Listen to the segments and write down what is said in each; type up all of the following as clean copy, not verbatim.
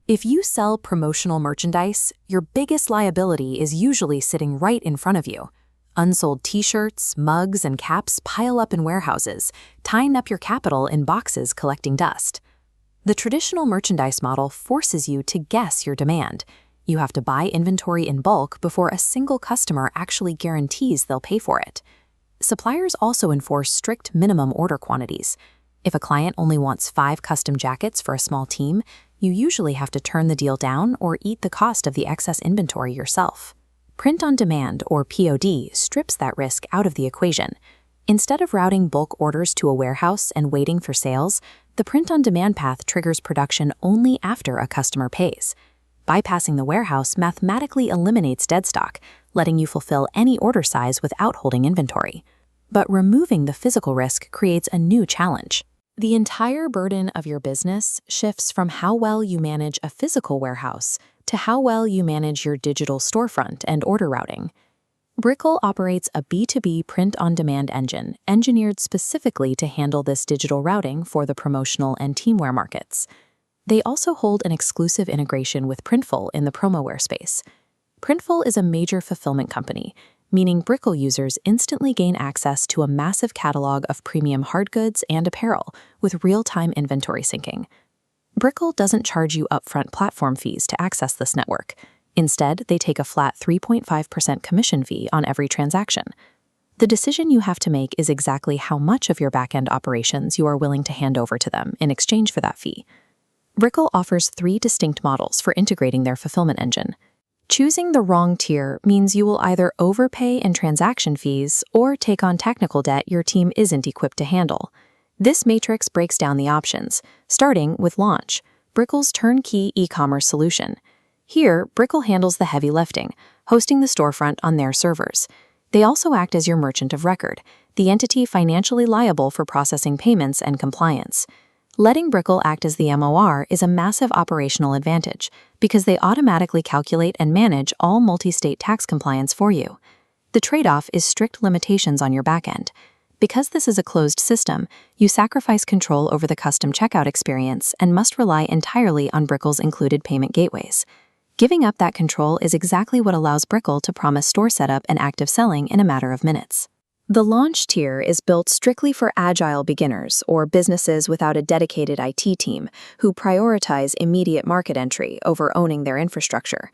If you sell promotional merchandise, your biggest liability is usually sitting right in front of you. Unsold t-shirts, mugs, and caps pile up in warehouses, tying up your capital in boxes collecting dust. The traditional merchandise model forces you to guess your demand. You have to buy inventory in bulk before a single customer actually guarantees they'll pay for it. Suppliers also enforce strict minimum order quantities. If a client only wants 5 custom jackets for a small team, you usually have to turn the deal down or eat the cost of the excess inventory yourself. Print on demand, or POD, strips that risk out of the equation. Instead of routing bulk orders to a warehouse and waiting for sales, the print-on-demand path triggers production only after a customer pays. Bypassing the warehouse mathematically eliminates dead stock, letting you fulfill any order size without holding inventory. But removing the physical risk creates a new challenge. The entire burden of your business shifts from how well you manage a physical warehouse to how well you manage your digital storefront and order routing. Brikl operates a B2B print-on-demand engine engineered specifically to handle this digital routing for the promotional and teamwear markets. They also hold an exclusive integration with Printful in the promoware space. Printful is a major fulfillment company, meaning Brikl users instantly gain access to a massive catalog of premium hard goods and apparel with real-time inventory syncing. Brikl doesn't charge you upfront platform fees to access this network. Instead, they take a flat 3.5% commission fee on every transaction. The decision you have to make is exactly how much of your back-end operations you are willing to hand over to them in exchange for that fee. Brikl offers 3 distinct models for integrating their fulfillment engine. Choosing the wrong tier means you will either overpay in transaction fees or take on technical debt your team isn't equipped to handle. This matrix breaks down the options, starting with Launch, Brikl's turnkey e-commerce solution. Here, Brikl handles the heavy lifting, hosting the storefront on their servers. They also act as your merchant of record, the entity financially liable for processing payments and compliance. Letting Brikl act as the MOR is a massive operational advantage because they automatically calculate and manage all multi-state tax compliance for you. The trade-off is strict limitations on your backend. Because this is a closed system, you sacrifice control over the custom checkout experience and must rely entirely on Brikl's included payment gateways. Giving up that control is exactly what allows Brikl to promise store setup and active selling in a matter of minutes. The Launch tier is built strictly for agile beginners or businesses without a dedicated IT team who prioritize immediate market entry over owning their infrastructure.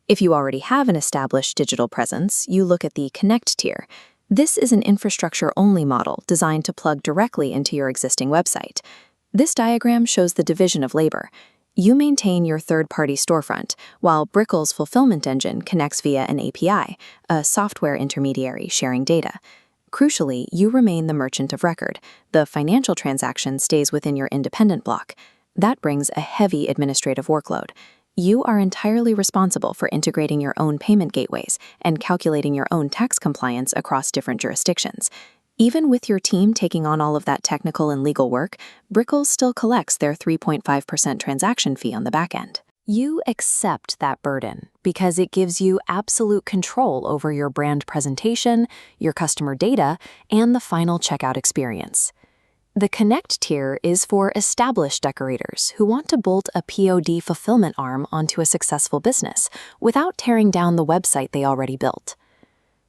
If you already have an established digital presence, you look at the Connect tier. This is an infrastructure-only model designed to plug directly into your existing website. This diagram shows the division of labor. You maintain your third-party storefront, while Brikl's fulfillment engine connects via an API, a software intermediary sharing data. Crucially, you remain the merchant of record. The financial transaction stays within your independent block. That brings a heavy administrative workload. You are entirely responsible for integrating your own payment gateways and calculating your own tax compliance across different jurisdictions. Even with your team taking on all of that technical and legal work, Brikl still collects their 3.5% transaction fee on the back end. You accept that burden because it gives you absolute control over your brand presentation, your customer data, and the final checkout experience. The Connect tier is for established decorators who want to bolt a POD fulfillment arm onto a successful business without tearing down the website they already built.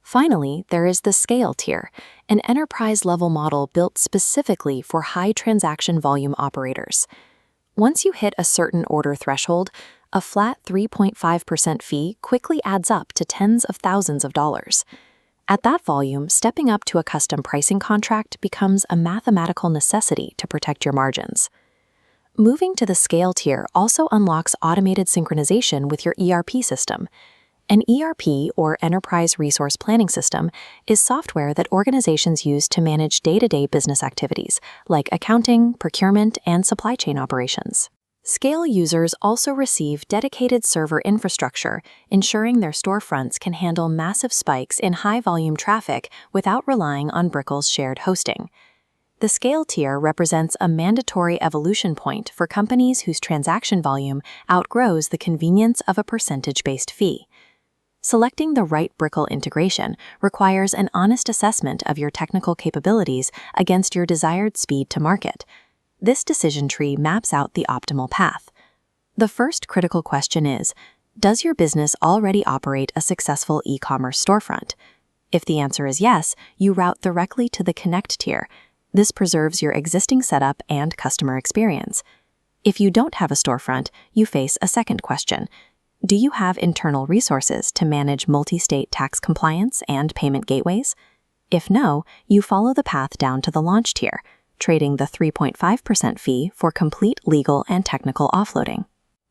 Finally, there is the Scale tier, an enterprise-level model built specifically for high transaction volume operators. Once you hit a certain order threshold, a flat 3.5% fee quickly adds up to tens of thousands of dollars. At that volume, stepping up to a custom pricing contract becomes a mathematical necessity to protect your margins. Moving to the Scale tier also unlocks automated synchronization with your ERP system. An ERP, or Enterprise Resource Planning System, is software that organizations use to manage day-to-day business activities, like accounting, procurement, and supply chain operations. Scale users also receive dedicated server infrastructure, ensuring their storefronts can handle massive spikes in high-volume traffic without relying on Brikl's shared hosting. The Scale tier represents a mandatory evolution point for companies whose transaction volume outgrows the convenience of a percentage-based fee. Selecting the right Brikl integration requires an honest assessment of your technical capabilities against your desired speed to market. This decision tree maps out the optimal path. The first critical question is, does your business already operate a successful e-commerce storefront? If the answer is yes, you route directly to the Connect tier. This preserves your existing setup and customer experience. If you don't have a storefront, you face a second question. Do you have internal resources to manage multi-state tax compliance and payment gateways? If no, you follow the path down to the Launch tier, trading the 3.5% fee for complete legal and technical offloading.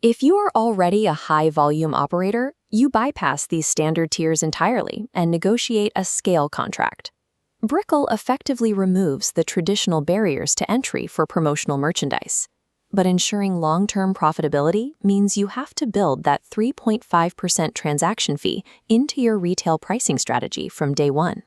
If you are already a high-volume operator, you bypass these standard tiers entirely and negotiate a scale contract. Brikl effectively removes the traditional barriers to entry for promotional merchandise. But ensuring long-term profitability means you have to build that 3.5% transaction fee into your retail pricing strategy from day one.